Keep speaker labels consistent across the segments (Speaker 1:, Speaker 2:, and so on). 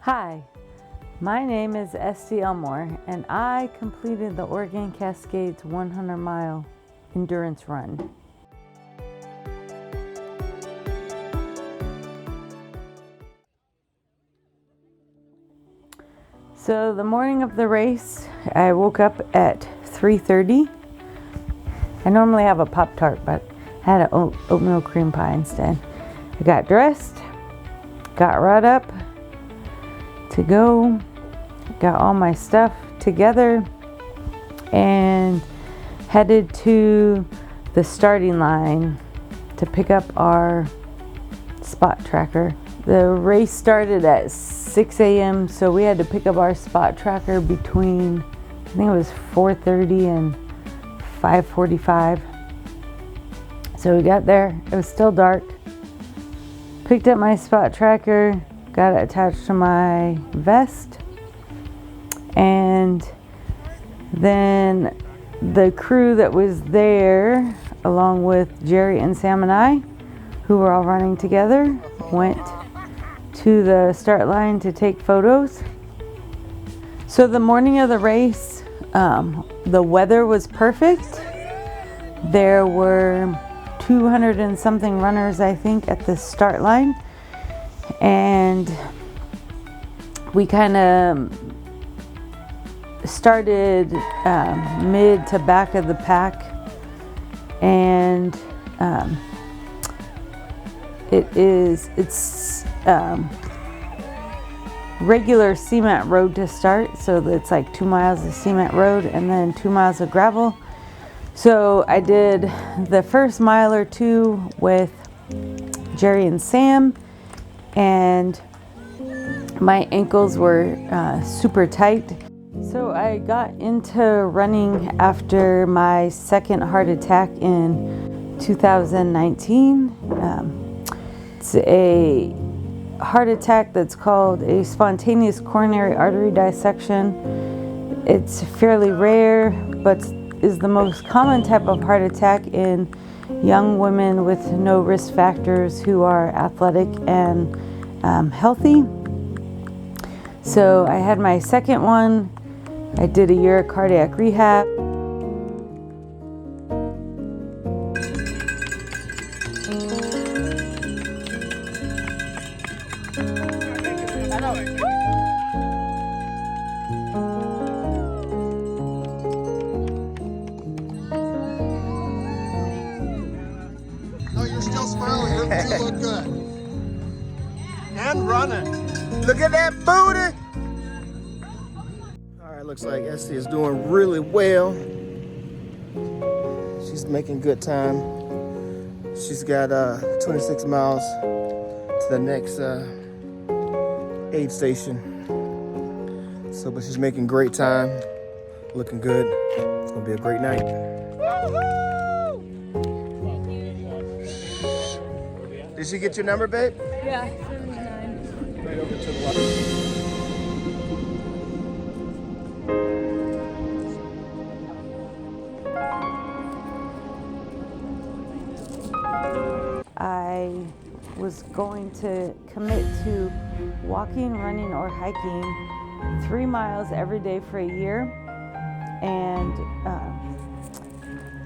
Speaker 1: Hi, my name is Esty Elmore, and I completed the Oregon Cascades 100-mile endurance run. So the morning of the race, I woke up at 3:30. I normally have a Pop-Tart, but I had an oatmeal cream pie instead. I got dressed, got right up to go, got all my stuff together, and headed to the starting line to pick up our spot tracker. The race started at 6 a.m. so we had to pick up our spot tracker between, I think it was 4:30 and 5:45. So we got there, it was still dark, picked up my spot tracker, got it attached to my vest, and then the crew that was there, along with Jerry and Sam and I, who were all running together, went to the start line to take photos. So the morning of the race, the weather was perfect. There were 200 and something runners, I think, at the start line. And we kind of started mid to back of the pack, and it's regular cement road to start, so it's like 2 miles of cement road and then 2 miles of gravel. So I did the first mile or two with Jerry and Sam, and my ankles were super tight. So I got into running after my second heart attack in 2019. It's a heart attack that's called a spontaneous coronary artery dissection. It's fairly rare, but is the most common type of heart attack in young women with no risk factors who are athletic and healthy. So I had my second one. I did a year of cardiac rehab.
Speaker 2: You're still smiling. You look good. And running.
Speaker 3: Look at that booty. All right, looks like Esty is doing really well. She's making good time. She's got 26 miles to the next aid station. So, but she's making great time. Looking good. It's gonna be a great night. Did she get your number, babe?
Speaker 1: Yeah, 79.
Speaker 3: Right over to the left.
Speaker 1: I was going to commit to walking, running, or hiking 3 miles every day for a year, and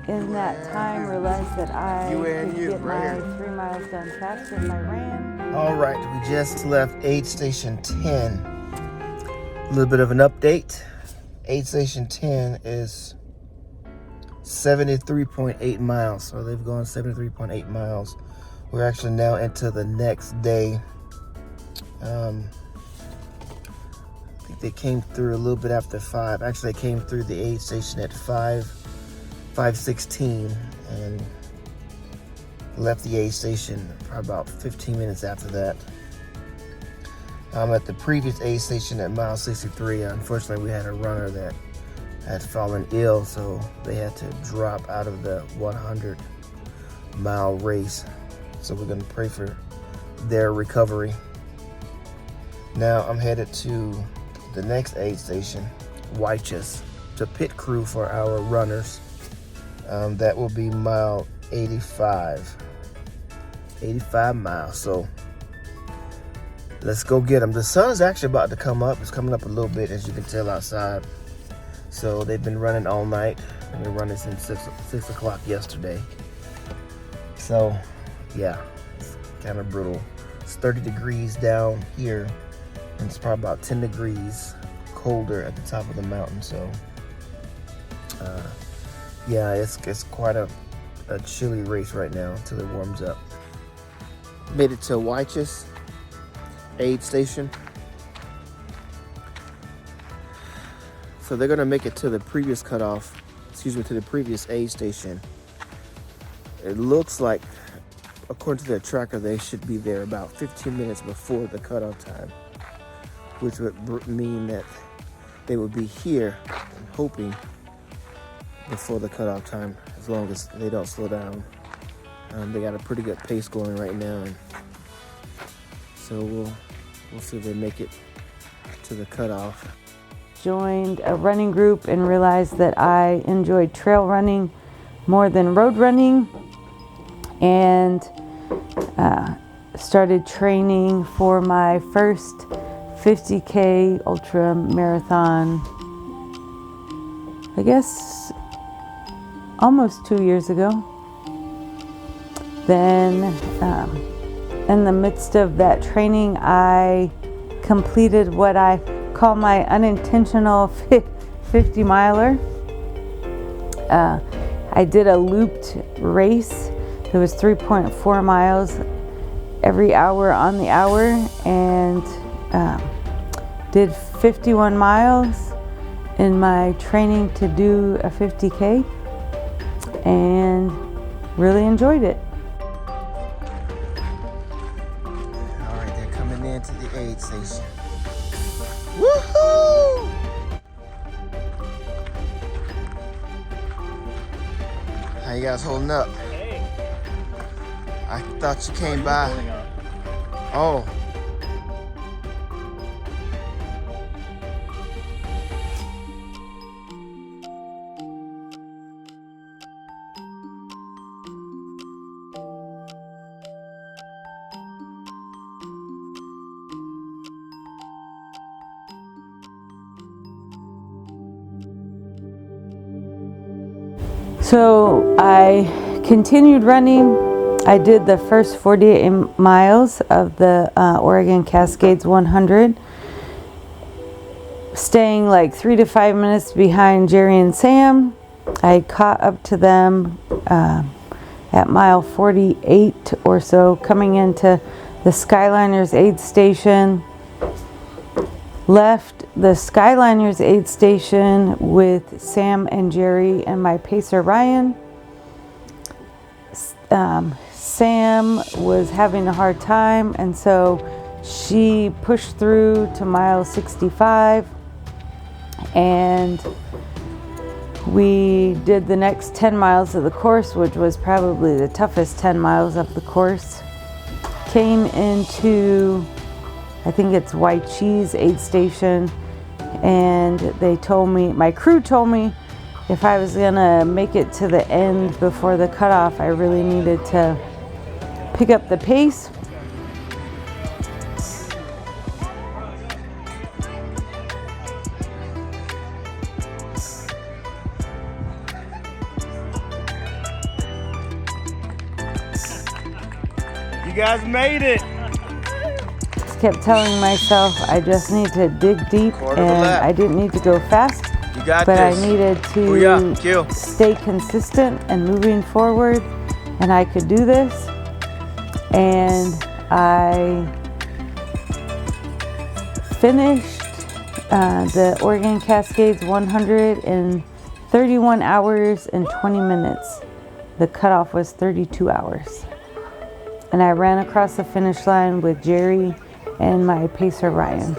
Speaker 1: in that time realized that I could get my 3 miles done faster if I ran.
Speaker 3: All right, we just left aid station 10. A little bit of an update. Aid station 10 is 73.8 miles. So they've gone 73.8 miles. We're actually now into the next day. I think they came through a little bit after 5. Actually, they came through the aid station at 5:16 and left the aid station for about 15 minutes after that. At the previous aid station at mile 63, unfortunately, we had a runner that had fallen ill, so they had to drop out of the 100-mile race. So we're going to pray for their recovery. Now I'm headed to the next aid station, Wychus, to pit crew for our runners. That will be mile 85 miles. So let's go get them. The sun is actually about to come up. It's coming up a little bit, as you can tell outside. So they've been running all night. They've been running since 6 o'clock yesterday. So yeah, it's kind of brutal. It's 30 degrees down here, and it's probably about 10 degrees colder at the top of the mountain. So yeah, it's quite a chilly race right now until it warms up. Made it to Wyches aid station. So they're gonna make it to the previous cutoff, to the previous aid station. It looks like, according to their tracker, they should be there about 15 minutes before the cutoff time, which would mean that they would be here, I'm hoping, before the cutoff time, as long as they don't slow down. They got a pretty good pace going right now, and so we'll see if they make it to the cutoff.
Speaker 1: Joined a running group and realized that I enjoyed trail running more than road running, and started training for my first 50K ultra marathon, I guess almost 2 years ago. Then in the midst of that training, I completed what I call my unintentional 50 miler. I did a looped race. It was 3.4 miles every hour on the hour, and did 51 miles in my training to do a 50K, and really enjoyed it.
Speaker 3: All right, they're coming into the aid station. Woohoo! How you guys holding up?
Speaker 4: Hey.
Speaker 3: I thought you came by. Oh.
Speaker 1: So I continued running. I did the first 48 miles of the Oregon Cascades 100, staying like 3 to 5 minutes behind Jerry and Sam. I caught up to them at mile 48 or so, coming into the Skyliners aid station. Left the Skyliners aid station with Sam and Jerry and my pacer Ryan. Sam was having a hard time, and so she pushed through to mile 65, and we did the next 10 miles of the course, which was probably the toughest 10 miles of the course. Came into, I think it's Wyches aid station, and they told me, my crew told me, if I was gonna make it to the end before the cutoff, I really needed to pick up the pace.
Speaker 3: You guys made it.
Speaker 1: Kept telling myself I just need to dig deep, and I didn't need to go fast,
Speaker 3: You got
Speaker 1: but
Speaker 3: this.
Speaker 1: I needed to stay consistent and moving forward, and I could do this. And I finished the Oregon Cascades 100 in 31 hours and 20 minutes. The cutoff was 32 hours. And I ran across the finish line with Jerry and my pacer Ryan.